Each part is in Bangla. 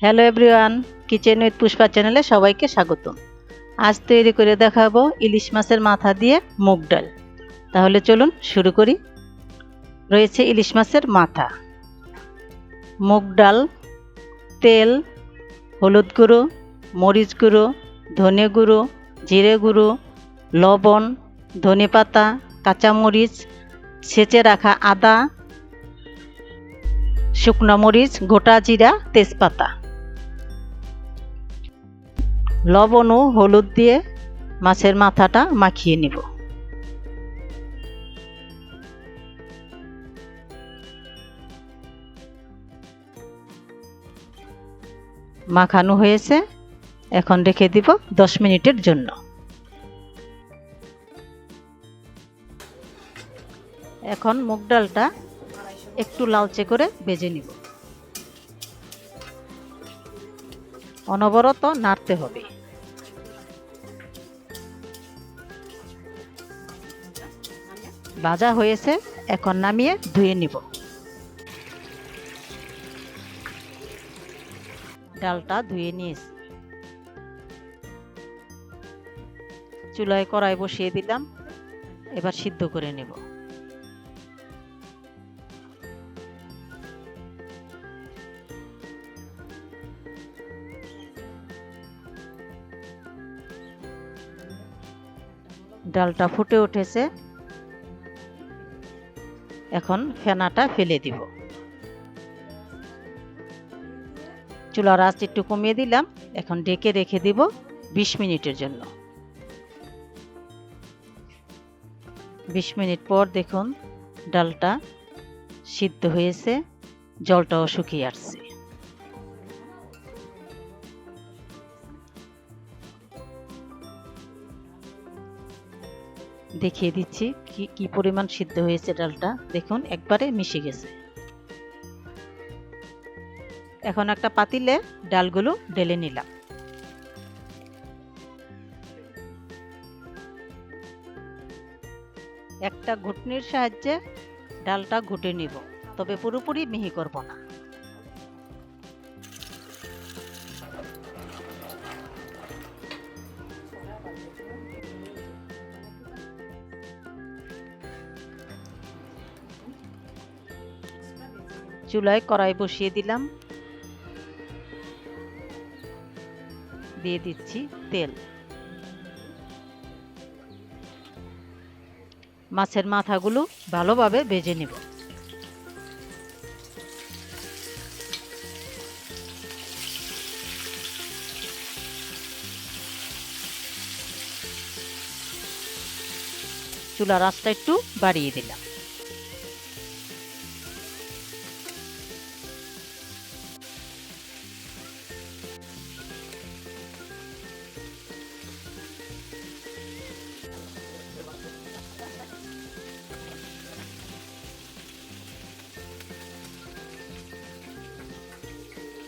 Hello everyone, kitchen with Pushpa চ্যানেলে সবাইকে স্বাগতম। আজ তৈরি করে দেখাবো ইলিশ মাছের মাথা দিয়ে মুগ ডাল। তাহলে চলুন শুরু করি। রয়েছে ইলিশ মাছের মাথা, মুগ ডাল, তেল, হলুদ গুঁড়ো, মরিচ গুঁড়ো, ধনে গুঁড়ো, জিরে গুঁড়ো, লবণ, ধনেপাতা, কাঁচামরিচ, ছেঁচে রাখা আদা, শুকনো মরিচ, গোটা জিরা, তেজপাতা। লবণ ও হলুদ দিয়ে মাছের মাথাটা মাখিয়ে নিব। মাখানো হয়েছে, এখন রেখে দিব 10 মিনিটের জন্য। এখন মুগ ডালটা একটু লালচে করে ভেজে নিব। অনবরত নাড়তে হবে। ভাজা হয়েছে, এখন নামিয়ে ধুয়ে নিব। ডালটা ধুয়ে নিয়েছি। চুলায় কড়াই বসিয়ে দিলাম, এবার সিদ্ধ করে নেব। ডালটা ফুটে উঠেছে, এখন ফেনাটা ফেলে দিব। চুলার আঁচ একটু কমিয়ে দিলাম, এখন ঢেকে রেখে দিব 20 মিনিটের জন্য। 20 মিনিট পর দেখুন ডালটা সিদ্ধ হয়েছে, জলটাও শুকিয়ে আসছে। দেখিয়ে দিচ্ছি কি পরিমাণ সিদ্ধ হয়েছে ডালটা, দেখুন একবারে মিশে গেছে। এখন একটা পাতিলে ডালগুলো ঢেলে নিলাম। একটা ঘুটনির সাহায্যে ডালটা ঘুটে নিব, তবে পুরোপুরি মিহি করব না। চুলায় কড়াই বসিয়ে দিলাম, দিয়ে দিচ্ছি তেল। মাছের মাথাগুলো ভালোভাবে ভেজে নিব। চুলার আঁচটা একটু বাড়িয়ে দিলাম।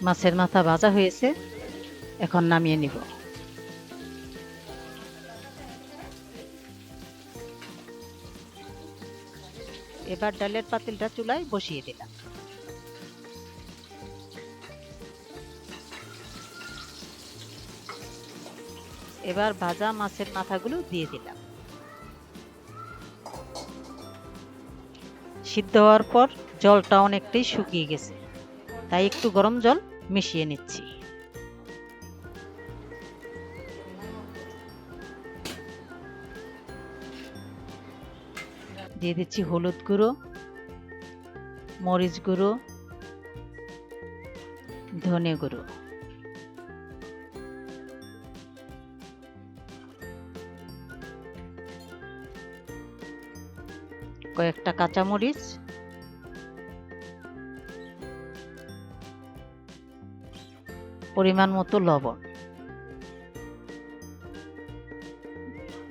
মাছের মাথা ভাজা হয়েছে, এখন নামিয়ে নিব। এবার ডালের পাতিলটা চুলায় বসিয়ে দিলাম। এবার ভাজা মাছের মাথাগুলো দিয়ে দিলাম। সিদ্ধ হওয়ার পর জলটা অনেকটাই শুকিয়ে গেছে, তাই একটু গরম জল মিশিয়ে নিচ্ছি। দিয়ে দিচ্ছি হলুদ গুঁড়ো, মরিচ গুঁড়ো, ধনে গুঁড়ো, কয়েকটা কাঁচামরিচ, পরিমাণ মতো লবণ।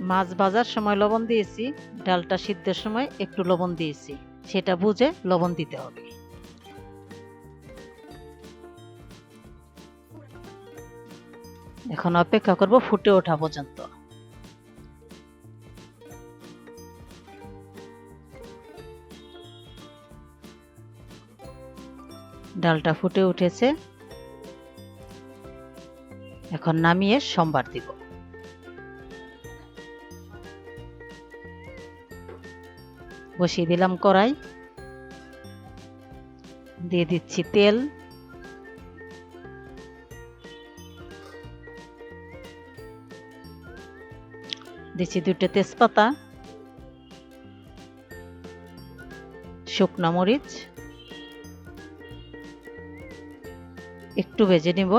মাছ ভাজার সময় লবণ দিয়েছি, ডালটা সিদ্ধের সময় একটু লবণ দিয়েছি, সেটা বুঝে লবণ দিতে হবে। এখন অপেক্ষা করব ফুটে ওঠা পর্যন্ত। ডালটা ফুটে উঠেছে, এখন নামিয়ে সম্বার দিব। বসিয়ে দিলাম কড়াই, দিয়ে দিচ্ছি তেল, দিচ্ছি 2টা তেজপাতা, শুকনো মরিচ, একটু ভেজে নিব।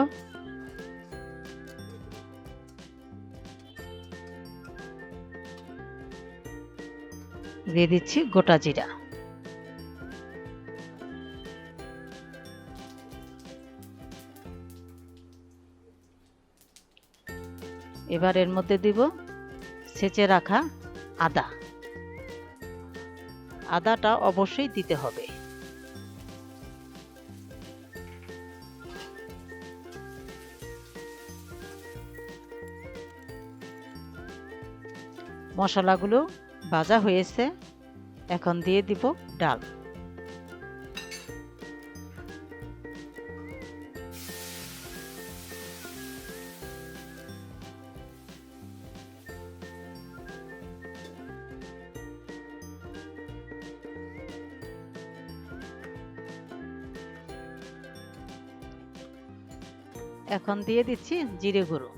দিয়ে দিচ্ছি গোটা জিরা। এবার এর মধ্যে দিব ছেঁচে রাখা আদা। আদাটা অবশ্যই দিতে হবে। মশলাগুলো ভাজা হয়েছে, এখন দিয়ে দিব ডাল। এখন দিয়ে দিচ্ছি জিরে গুঁড়ো।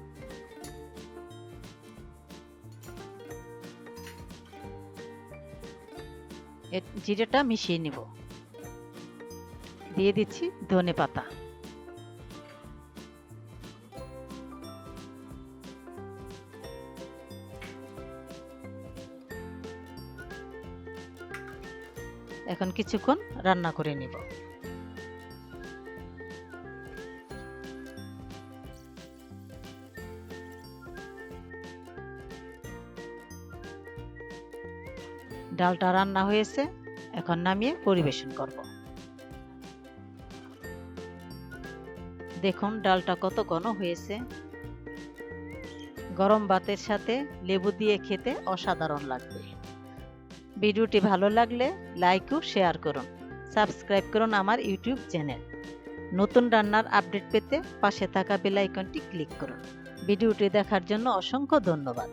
জিরেটা মিশিয়ে নিব। দিয়ে দিচ্ছি ধনে পাতা। এখন কিছুক্ষণ রান্না করে নিব। ডালটা রান্না হয়েছে, এখন নামিয়ে পরিবেশন করব। দেখুন ডালটা কত ঘন হয়েছে। গরম ভাতের সাথে লেবু দিয়ে খেতে অসাধারণ লাগবে। ভিডিওটি ভালো লাগলে লাইক ও শেয়ার করুন, সাবস্ক্রাইব করুন আমার ইউটিউব চ্যানেল। নতুন রান্নার আপডেট পেতে পাশে থাকা বেল আইকনটি ক্লিক করুন। ভিডিওটি দেখার জন্য অসংখ্য ধন্যবাদ।